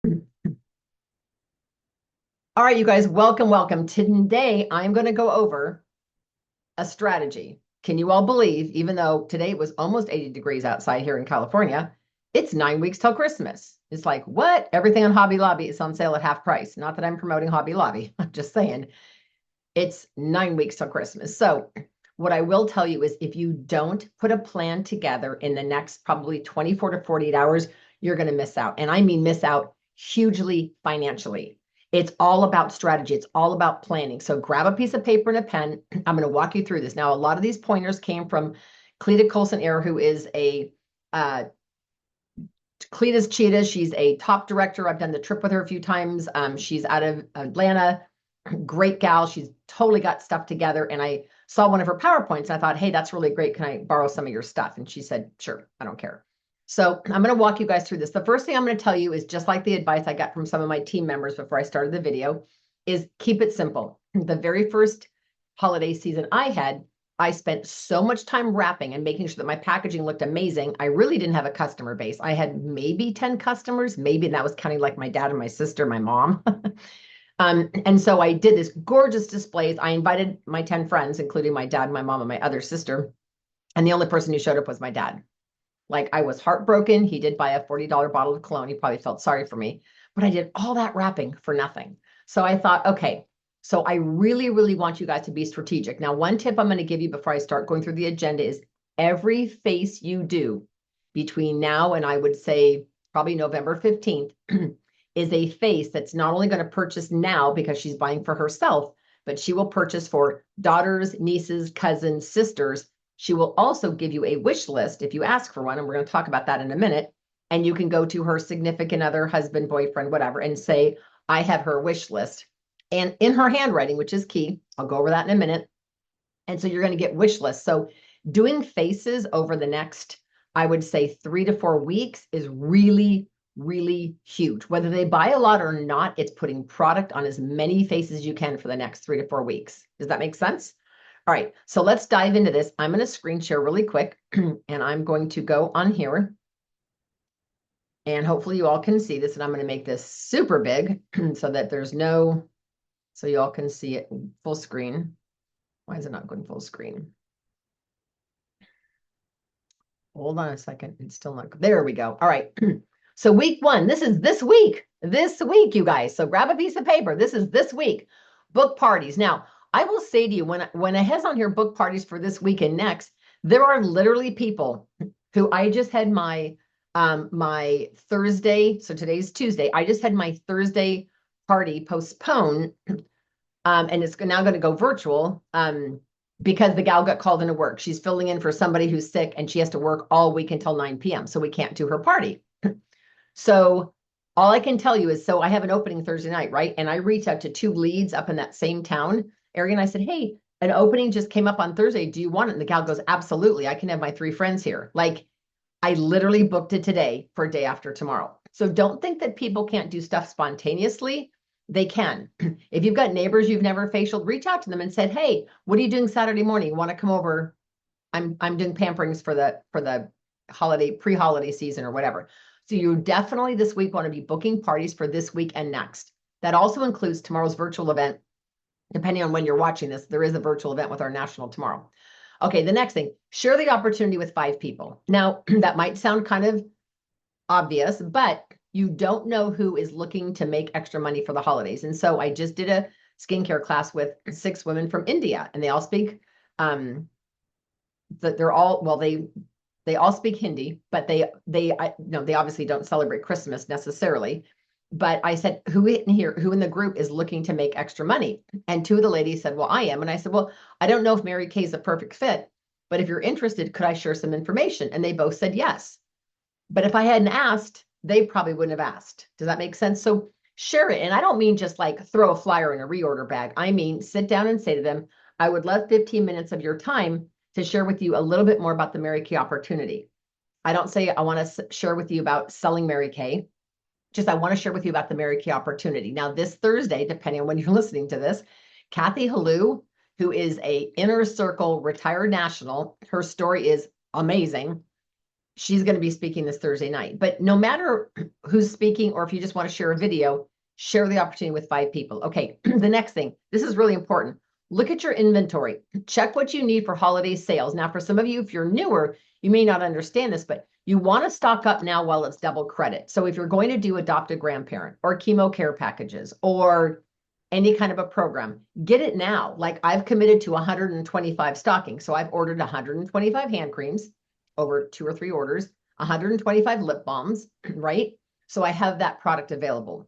All right, you guys, welcome. Today, I'm going to go over a strategy. Can you all believe, even though today it was almost 80 degrees outside here in California, it's 9 weeks till Christmas. It's like, what? Everything on Hobby Lobby is on sale at half price. Not that I'm promoting Hobby Lobby. I'm just saying it's 9 weeks till Christmas. So what I will tell you is if you don't put a plan together in the next probably 24 to 48 hours, you're going to miss out. And I mean miss out hugely financially. It's all about strategy. It's all about planning. So grab a piece of paper and a pen. I'm going to walk you through this. Now, a lot of these pointers came from Cleta Colson-Air, who is a Cleta's Cheetah. She's a top director. I've done the trip with her a few times. She's out of Atlanta. Great gal. She's totally got stuff together. And I saw one of her PowerPoints and I thought, hey, that's really great. Can I borrow some of your stuff? And she said, sure, I don't care. So I'm going to walk you guys through this. The first thing I'm going to tell you is just like the advice I got from some of my team members before I started the video is keep it simple. The very first holiday season I spent so much time wrapping and making sure that my packaging looked amazing. I really didn't have a customer base. I had maybe 10 customers, maybe, and that was counting like my dad and my sister, my mom. And so I did this gorgeous displays. I invited my 10 friends, including my dad, my mom, and my other sister. And the only person who showed up was my dad. Like I was heartbroken. He did buy a $40 bottle of cologne. He probably felt sorry for me, but I did all that wrapping for nothing. So I thought, okay, so I really, really want you guys to be strategic. Now, one tip I'm going to give you before I start going through the agenda is every face you do between now and I would say probably November 15th is a face that's not only going to purchase now because she's buying for herself, but she will purchase for daughters, nieces, cousins, sisters. She will also give you a wish list if you ask for one, and we're going to talk about that in a minute. And you can go to her significant other, husband, boyfriend, whatever, and say, I have her wish list. And in her handwriting, which is key, I'll go over that in a minute. And so you're going to get wish lists. So doing faces over the next, I would say 3 to 4 weeks is really, really huge. Whether they buy a lot or not, it's putting product on as many faces as you can for the next 3 to 4 weeks. Does that make sense? All right, so let's dive into this. I'm going to screen share really quick, and I'm going to go on here. And hopefully you all can see this, and I'm going to make this super big so that there's no, so you all can see it full screen. Why is it not going full screen? Hold on a second. It's still not. There we go. All right. So week one, this is this week, you guys. So grab a piece of paper. This is this week. Book parties. Now, I will say to you, when it has on here book parties for this week and next, there are literally people who I just had my Thursday. So today's Tuesday. I just had my Thursday party postponed, and it's now going to go virtual. Because the gal got called into work. She's filling in for somebody who's sick and she has to work all week until 9 p.m. So we can't do her party. So all I can tell you is, so I have an opening Thursday night, right? And I reached out to 2 leads up in that same town area. And I said, hey, an opening just came up on Thursday. Do you want it? And the gal goes, absolutely. I can have my 3 friends here. Like I literally booked it today for day after tomorrow. So don't think that people can't do stuff spontaneously. They can. If you've got neighbors you've never facialed, reach out to them and said, hey, what are you doing Saturday morning? Want to come over? I'm doing pamperings for the holiday, pre-holiday season or whatever. So you definitely this week want to be booking parties for this week and next. That also includes tomorrow's virtual event. Depending on when you're watching this, there is a virtual event with our national tomorrow. Okay, the next thing, share the opportunity with 5 people. Now, that might sound kind of obvious, but you don't know who is looking to make extra money for the holidays. And so I just did a skincare class with 6 women from India, and they all speak, they're all, well, they all speak Hindi, but they obviously don't celebrate Christmas necessarily. But I said, who in the group is looking to make extra money? And 2 of the ladies said, well, I am. And I said, well, I don't know if Mary Kay is a perfect fit, but if you're interested, could I share some information? And they both said yes. But if I hadn't asked, they probably wouldn't have asked. Does that make sense? So share it. And I don't mean just like throw a flyer in a reorder bag. I mean, sit down and say to them, I would love 15 minutes of your time to share with you a little bit more about the Mary Kay opportunity. I don't say I want to share with you about selling Mary Kay. Just I want to share with you about the Mary Kay opportunity. Now, this Thursday, depending on when you're listening to this, Kathy Halou, who is a Inner Circle retired national, her story is amazing. She's going to be speaking this Thursday night. But no matter who's speaking, or if you just want to share a video, share the opportunity with 5 people. Okay, the next thing, this is really important. Look at your inventory. Check what you need for holiday sales. Now, for some of you, if you're newer, you may not understand this, but you want to stock up now while it's double credit. So if you're going to do adopt a grandparent or chemo care packages or any kind of a program, get it now. Like I've committed to 125 stocking. So I've ordered 125 hand creams over 2 or 3 orders, 125 lip balms, right? So I have that product available.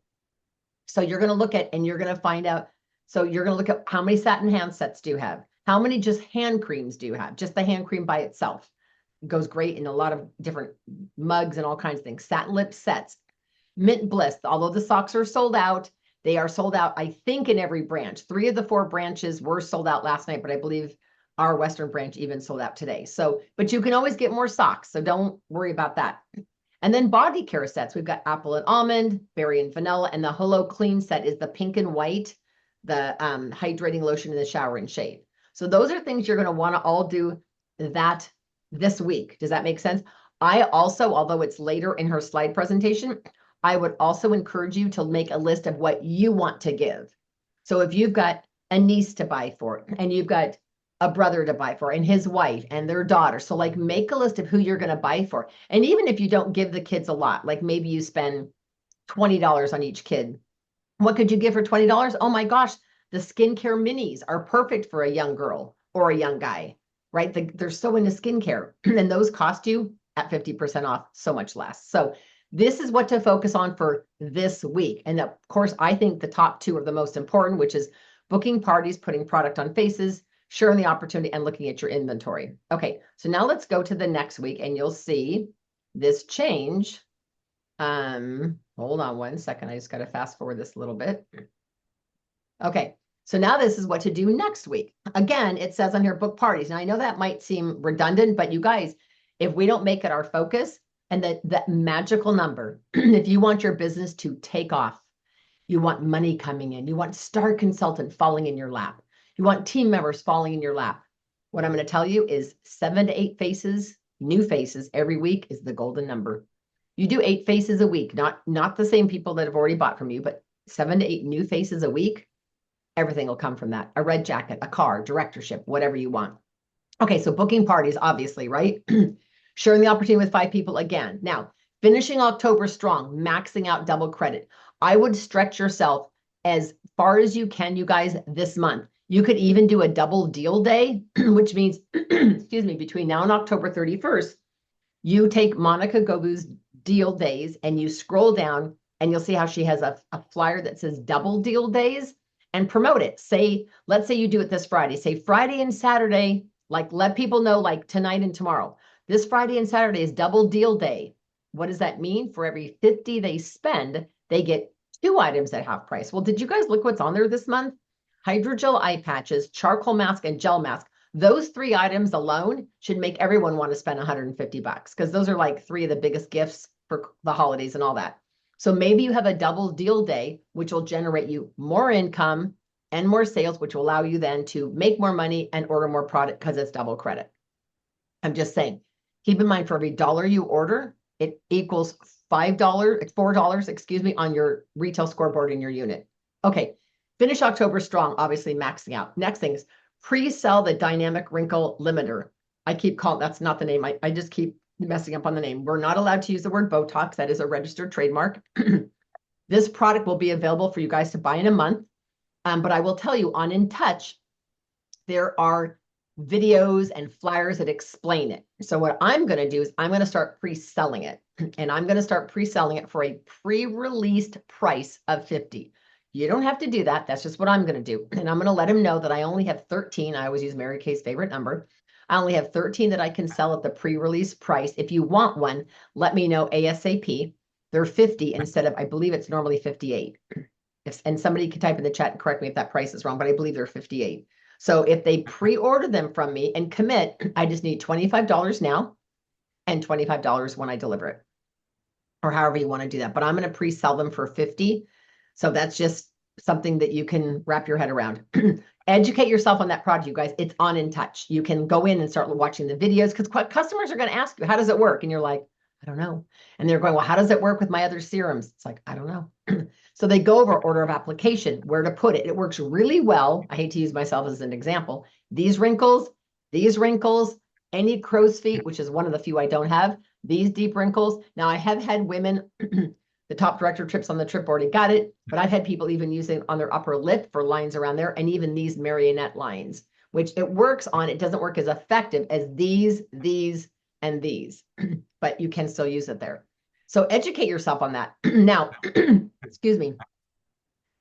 So you're going to look at, and you're going to find out, so you're going to look at how many satin hand sets do you have? How many just hand creams do you have? Just the hand cream by itself. It goes great in a lot of different mugs and all kinds of things. Satin lip sets, Mint Bliss, although the socks are sold out, they are sold out, I think, in every branch. 3 of the 4 branches were sold out last night, but I believe our Western branch even sold out today. So, but you can always get more socks, so don't worry about that. And then body care sets. We've got apple and almond, berry and vanilla, and the Hello Clean set is the pink and white, the hydrating lotion in the shower and shave. So those are things you're going to want to all do that this week. Does that make sense? I also, although it's later in her slide presentation, I would also encourage you to make a list of what you want to give. So if you've got a niece to buy for, and you've got a brother to buy for, and his wife and their daughter. So like make a list of who you're going to buy for. And even if you don't give the kids a lot, like maybe you spend $20 on each kid, what could you give for $20? Oh my gosh, the skincare minis are perfect for a young girl or a young guy, right? They're so into skincare, and those cost you at 50% off, so much less. So this is what to focus on for this week. And of course, I think the top 2 are the most important, which is booking parties, putting product on faces, sharing the opportunity, and looking at your inventory. Okay, so now let's go to the next week, and you'll see this change. Hold on one second. I just got to fast forward this a little bit. Okay, so now this is what to do next week. Again, it says on here, book parties. Now I know that might seem redundant, but you guys, if we don't make it our focus and that magical number, if you want your business to take off, you want money coming in, you want star consultant falling in your lap, you want team members falling in your lap, what I'm going to tell you is 7 to 8 faces, new faces every week is the golden number. You do 8 faces a week, not the same people that have already bought from you, but 7 to 8 new faces a week, everything will come from that. A red jacket, a car, directorship, whatever you want. Okay, so booking parties, obviously, right? Sharing the opportunity with 5 people again. Now, finishing October strong, maxing out double credit. I would stretch yourself as far as you can, you guys, this month. You could even do a double deal day, which means, excuse me, between now and October 31st, you take Monica Gobu's deal days and you scroll down and you'll see how she has a flyer that says double deal days, and promote it. Say, let's say you do it this Friday. Say Friday and Saturday, like let people know like tonight and tomorrow. This Friday and Saturday is double deal day. What does that mean? For every 50 they spend, they get 2 items at half price. Well, did you guys look what's on there this month? Hydrogel eye patches, charcoal mask, and gel mask. Those 3 items alone should make everyone want to spend $150 because those are like 3 of the biggest gifts for the holidays and all that. So maybe you have a double deal day, which will generate you more income and more sales, which will allow you then to make more money and order more product because it's double credit. I'm just saying, keep in mind for every dollar you order, it equals $4, excuse me, on your retail scoreboard in your unit. Okay, finish October strong, obviously maxing out. Next thing is pre-sell the dynamic wrinkle limiter. I keep calling, that's not the name. I just keep messing up on the name. We're not allowed to use the word Botox. That is a registered trademark. This product will be available for you guys to buy in a month. But I will tell you on In Touch, there are videos and flyers that explain it. So what I'm going to do is I'm going to start pre-selling it, and I'm going to start pre-selling it for a pre-released price of $50. You don't have to do that. That's just what I'm going to do. And I'm going to let him know that I only have 13. I always use Mary Kay's favorite number. I only have 13 that I can sell at the pre-release price. If you want one, let me know ASAP. They're 50 instead of, I believe it's normally 58. And somebody can type in the chat and correct me if that price is wrong, but I believe they're 58. So if they pre-order them from me and commit, I just need $25 now and $25 when I deliver it, or however you want to do that. But I'm going to pre-sell them for 50. So that's just something that you can wrap your head around. Educate yourself on that product, you guys. It's on In Touch. You can go in and start watching the videos because customers are going to ask you, how does it work? And you're like, I don't know. And they're going, well, how does it work with my other serums? It's like, I don't know. So they go over order of application, where to put it. It works really well. I hate to use myself as an example. These wrinkles, any crow's feet, which is one of the few I don't have, these deep wrinkles. Now I have had women, the top director trips on the trip already got it, but I've had people even using on their upper lip for lines around there, and even these marionette lines, which it works on. It doesn't work as effective as these, and these, but you can still use it there. So educate yourself on that. Now, excuse me.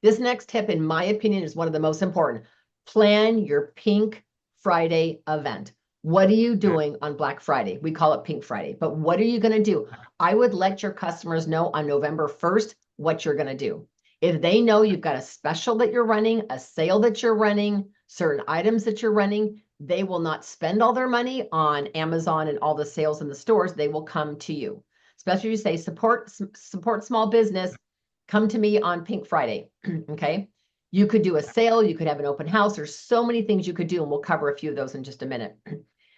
This next tip, in my opinion, is one of the most important. Plan your Pink Friday event. What are you doing on Black Friday? We call it Pink Friday, but what are you going to do? I would let your customers know on November 1st what you're going to do. If they know you've got a special that you're running, a sale that you're running, certain items that you're running, they will not spend all their money on Amazon and all the sales in the stores. They will come to you. Especially if you say support small business, come to me on Pink Friday. Okay. You could do a sale, you could have an open house. There's so many things you could do, and we'll cover a few of those in just a minute.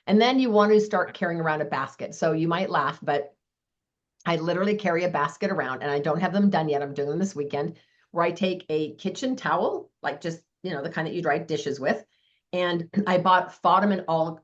And then you want to start carrying around a basket. So you might laugh, but I literally carry a basket around, and I don't have them done yet. I'm doing them this weekend, where I take a kitchen towel, like just, the kind that you dry dishes with. And I bought them in all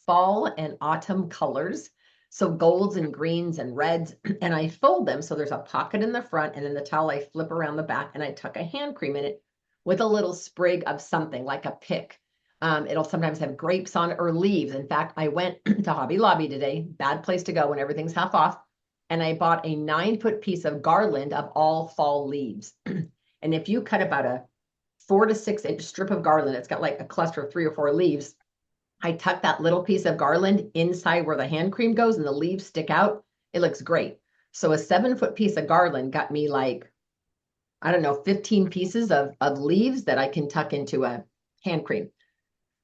fall and autumn colors. So golds and greens and reds, and I fold them. So there's a pocket in the front, and then the towel I flip around the back, and I tuck a hand cream in it with a little sprig of something like a pick. It'll sometimes have grapes on it or leaves. In fact, I went to Hobby Lobby today, bad place to go when everything's half off. And I bought a 9-foot piece of garland of all fall leaves. And if you cut about a 4 to 6 inch strip of garland, it's got like a cluster of 3 or 4 leaves. I tuck that little piece of garland inside where the hand cream goes, and the leaves stick out. It looks great. So a 7-foot piece of garland got me like, I don't know, 15 pieces of leaves that I can tuck into a hand cream.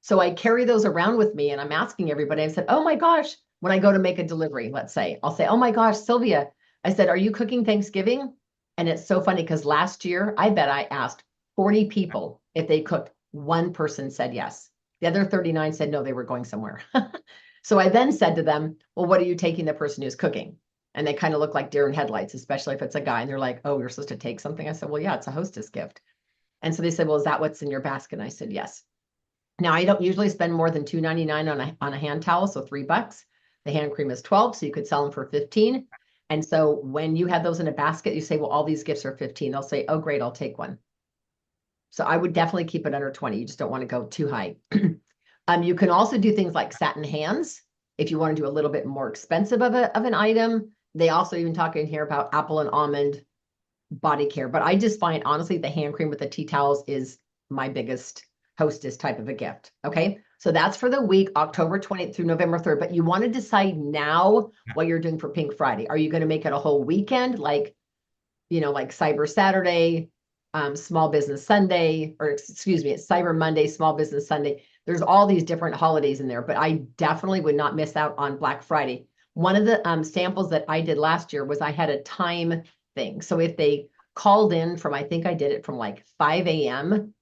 So I carry those around with me, and I'm asking everybody, I said, oh my gosh, when I go to make a delivery, let's say, I'll say, oh my gosh, Sylvia, I said, are you cooking Thanksgiving? And it's so funny because last year, I bet I asked 40 people if they cooked. One person said yes. The other 39 said no, they were going somewhere. So I then said to them, well, what are you taking the person who's cooking? And they kind of look like deer in headlights, especially if it's a guy. And they're like, oh, you're supposed to take something. I said, well, yeah, it's a hostess gift. And so they said, well, is that what's in your basket? And I said, yes. Now, I don't usually spend more than $2.99 on a hand towel, so $3. The hand cream is $12, so you could sell them for $15. And so when you have those in a basket, you say, well, all these gifts are $15. They'll say, oh, great, I'll take one. So I would definitely keep it under 20. You just don't want to go too high. You can also do things like satin hands if you want to do a little bit more expensive of an item. They also even talk in here about apple and almond body care. But I just find, honestly, the hand cream with the tea towels is my biggest hostess type of a gift. Okay. So that's for the week, October 20th through November 3rd. But you want to decide now what you're doing for Pink Friday. Are you going to make it a whole weekend, like Cyber Saturday, Small Business Sunday, or excuse me, it's Cyber Monday, Small Business Sunday. There's all these different holidays in there, but I definitely would not miss out on Black Friday. One of the samples that I did last year was I had a time thing. So if they called in from, I think I did it from like 5 a.m.,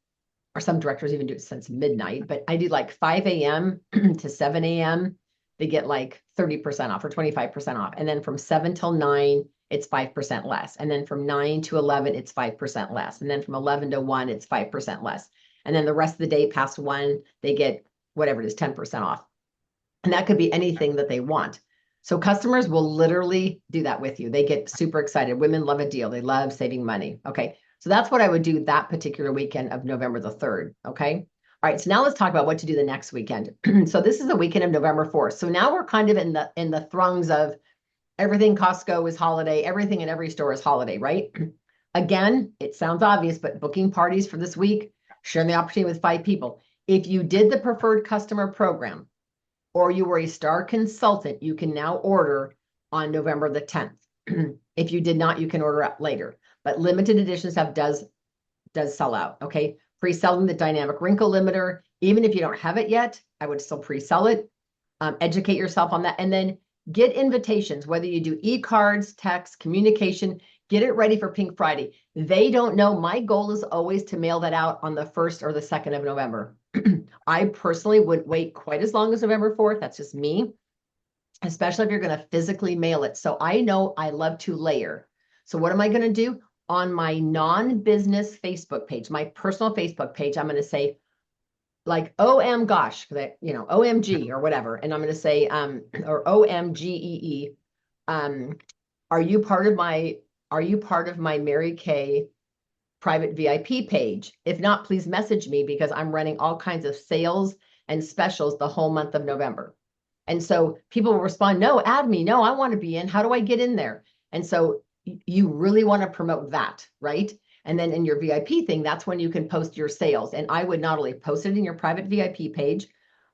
or some directors even do it since midnight, but I do like 5 a.m. to 7 a.m. They get like 30% off or 25% off. And then from 7 till 9, it's 5% less. And then from 9 to 11, it's 5% less. And then from 11 to 1, it's 5% less. And then the rest of the day past 1, they get whatever it is, 10% off. And that could be anything that they want. So customers will literally do that with you. They get super excited. Women love a deal. They love saving money. Okay. So that's what I would do that particular weekend of November the 3rd. Okay. All right. So now let's talk about what to do the next weekend. So this is the weekend of November 4th. So now we're kind of in the throngs of everything. Costco is holiday. Everything in every store is holiday, right? Again, it sounds obvious, but booking parties for this week, sharing the opportunity with 5 people. If you did the preferred customer program or you were a star consultant, you can now order on November the 10th. If you did not, you can order up later. But limited edition stuff does sell out, okay? Pre-selling the dynamic wrinkle limiter. Even if you don't have it yet, I would still pre-sell it. Educate yourself on that. And then get invitations, whether you do e-cards, text, communication, Get it ready for Pink Friday. They don't know. My goal is always to mail that out on the 1st or the 2nd of November. I personally wouldn't wait quite as long as November 4th. That's just me, especially if you're going to physically mail it. So I know I love to layer. So what am I going to do? On my non-business Facebook page, my personal Facebook page, I'm going to say like OM gosh, OMG or whatever. And I'm going to say, or OMGEE. Are you part of my Mary Kay private VIP page? If not, please message me because I'm running all kinds of sales and specials the whole month of November. And so people will respond, no, add me. No, I want to be in. How do I get in there? And so you really want to promote that, right? And then in your VIP thing, that's when you can post your sales. And I would not only post it in your private VIP page,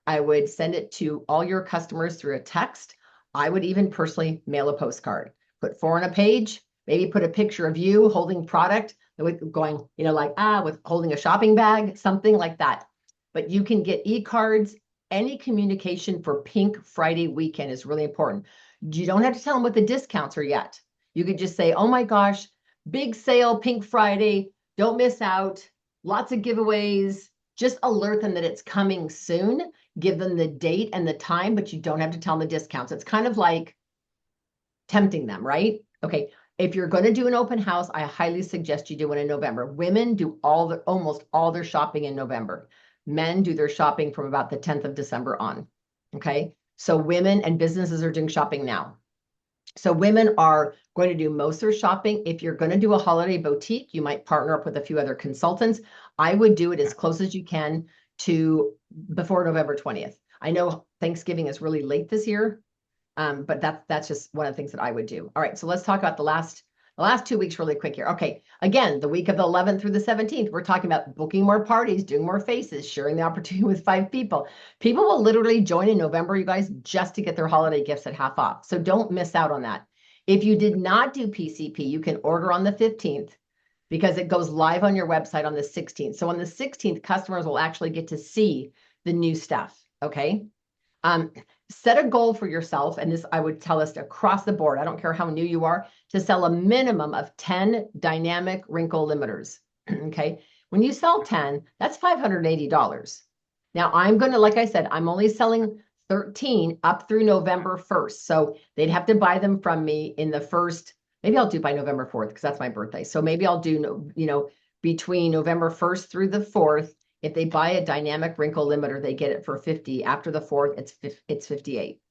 I would send it to all your customers through a text. I would even personally mail a postcard. Put 4 on a page, maybe put a picture of you holding product, with going, with holding a shopping bag, something like that. But you can get e-cards. Any communication for Pink Friday weekend is really important. You don't have to tell them what the discounts are yet. You could just say, oh my gosh, big sale, Pink Friday, don't miss out, lots of giveaways. Just alert them that it's coming soon. Give them the date and the time, but you don't have to tell them the discounts. It's kind of like tempting them, right? Okay. If you're going to do an open house, I highly suggest you do one in November. Women do almost all their shopping in November. Men do their shopping from about the 10th of December on. Okay. So women and businesses are doing shopping now. So women are going to do most of their shopping. If you're going to do a holiday boutique, you might partner up with a few other consultants. I would do it as close as you can to before November 20th. I know Thanksgiving is really late this year, but that's just one of the things that I would do. All right, so let's talk about the last 2 weeks really quick here. Okay, again, the week of the 11th through the 17th, we're talking about booking more parties, doing more faces, sharing the opportunity with 5 people. People will literally join in November, you guys, just to get their holiday gifts at half off. So don't miss out on that. If you did not do PCP, you can order on the 15th because it goes live on your website on the 16th. So on the 16th, customers will actually get to see the new stuff, okay? Set a goal for yourself, and this I would tell us across the board, I don't care how new you are, to sell a minimum of 10 dynamic wrinkle limiters, okay? When you sell 10, that's $580. Now I'm going to, like I said, I'm only selling 13 up through November 1st. So they'd have to buy them from me in the first, maybe I'll do by November 4th because that's my birthday. So maybe I'll do, between November 1st through the 4th. If they buy a dynamic wrinkle limiter, they get it for 50. After the 4th, it's 58.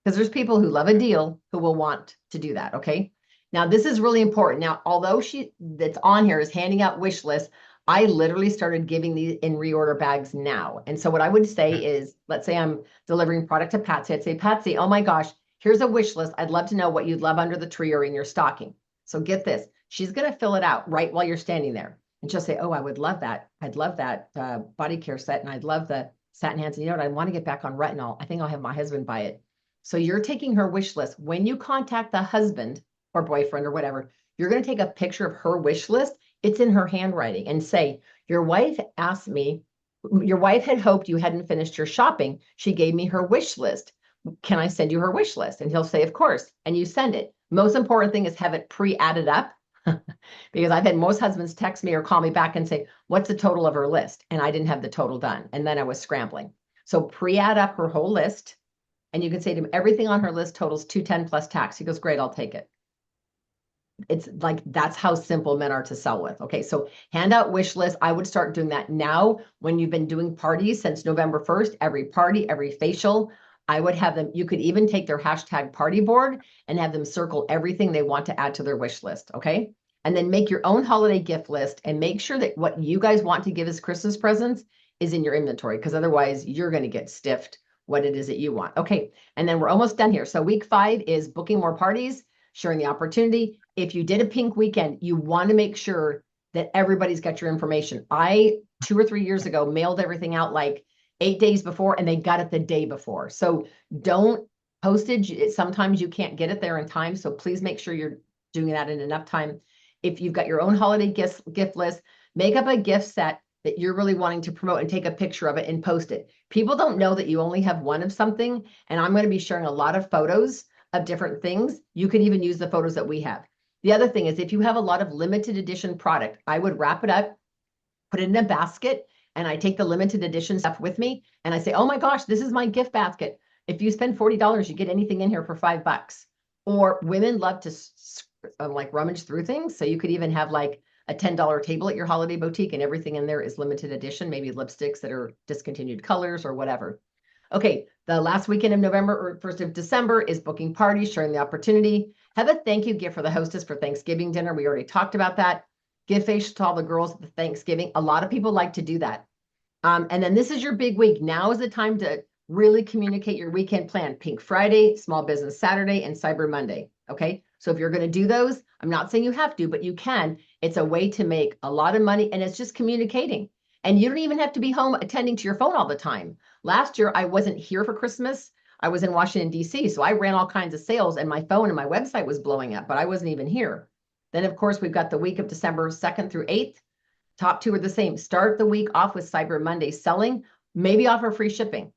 Because there's people who love a deal who will want to do that, okay? Now, this is really important. Now, although that's on here is handing out wish lists, I literally started giving these in reorder bags now. And so what I would say is, let's say I'm delivering product to Patsy. I'd say, Patsy, oh my gosh, here's a wish list. I'd love to know what you'd love under the tree or in your stocking. So get this. She's going to fill it out right while you're standing there. And she'll say, oh, I would love that. I'd love that body care set. And I'd love the satin hands. And you know what? I want to get back on retinol. I think I'll have my husband buy it. So you're taking her wish list. When you contact the husband or boyfriend or whatever, you're going to take a picture of her wish list. It's in her handwriting and say, your wife asked me, your wife had hoped you hadn't finished your shopping. She gave me her wish list. Can I send you her wish list? And he'll say, of course. And you send it. Most important thing is have it pre-added up. Because I've had most husbands text me or call me back and say, what's the total of her list? And I didn't have the total done. And then I was scrambling. So pre-add up her whole list. And you can say to him, everything on her list totals $210 plus tax. He goes, great, I'll take it. It's like, that's how simple men are to sell with. Okay, so hand out wish lists. I would start doing that now when you've been doing parties since November 1st, every party, every facial. I would have them, you could even take their hashtag party board and have them circle everything they want to add to their wish list, okay? And then make your own holiday gift list and make sure that what you guys want to give as Christmas presents is in your inventory, because otherwise you're going to get stiffed what it is that you want. Okay, and then we're almost done here. So week 5 is booking more parties, sharing the opportunity. If you did a pink weekend, you want to make sure that everybody's got your information. I, 2 or 3 years ago, mailed everything out like 8 days before, and they got it the day before. So don't postage. Sometimes you can't get it there in time. So please make sure you're doing that in enough time. If you've got your own holiday gift list, make up a gift set that you're really wanting to promote and take a picture of it and post it. People don't know that you only have one of something. And I'm going to be sharing a lot of photos of different things. You could even use the photos that we have. The other thing is if you have a lot of limited edition product, I would wrap it up, put it in a basket, and I take the limited edition stuff with me. And I say, oh my gosh, this is my gift basket. If you spend $40, you get anything in here for $5. Or women love to like rummage through things. So you could even have like a $10 table at your holiday boutique and everything in there is limited edition, maybe lipsticks that are discontinued colors or whatever. Okay, the last weekend of November or 1st of December is booking parties, sharing the opportunity. Have a thank you gift for the hostess for Thanksgiving dinner. We already talked about that. Give facial to all the girls at the Thanksgiving. A lot of people like to do that. And then this is your big week. Now is the time to really communicate your weekend plan. Pink Friday, Small Business Saturday, and Cyber Monday. Okay, so if you're going to do those, I'm not saying you have to, but you can. It's a way to make a lot of money, and it's just communicating. And you don't even have to be home attending to your phone all the time. Last year, I wasn't here for Christmas. I was in Washington, D.C., so I ran all kinds of sales, and my phone and my website was blowing up, but I wasn't even here. Then, of course, we've got the week of December 2nd through 8th. Top two are the same. Start the week off with Cyber Monday selling, maybe offer free shipping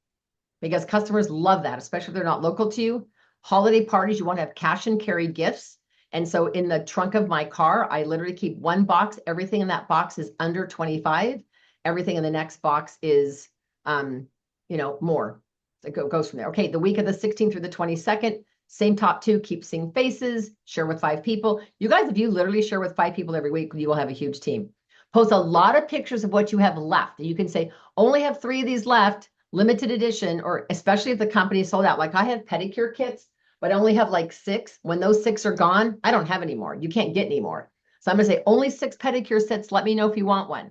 because customers love that, especially if they're not local to you. Holiday parties, you want to have cash and carry gifts. And so in the trunk of my car, I literally keep one box. Everything in that box is under 25. Everything in the next box is, more. So it goes from there. Okay, the week of the 16th through the 22nd, same top two, keep seeing faces, share with 5 people. You guys, if you literally share with 5 people every week, you will have a huge team. Post a lot of pictures of what you have left. You can say, only have 3 of these left, limited edition, or especially if the company is sold out. Like I have pedicure kits, but I only have like 6. When those 6 are gone, I don't have any more. You can't get any more. So I'm going to say only 6 pedicure sets. Let me know if you want one.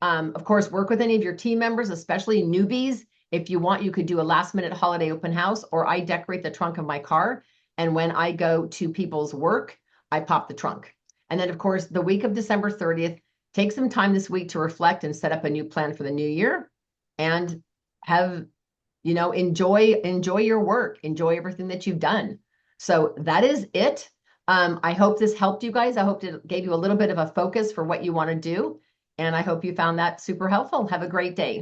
Of course, work with any of your team members, especially newbies. If you want, you could do a last minute holiday open house, or I decorate the trunk of my car. And when I go to people's work, I pop the trunk. And then, of course, the week of December 30th, take some time this week to reflect and set up a new plan for the new year and have, enjoy your work, enjoy everything that you've done. So that is it. I hope this helped you guys. I hope it gave you a little bit of a focus for what you want to do. And I hope you found that super helpful. Have a great day.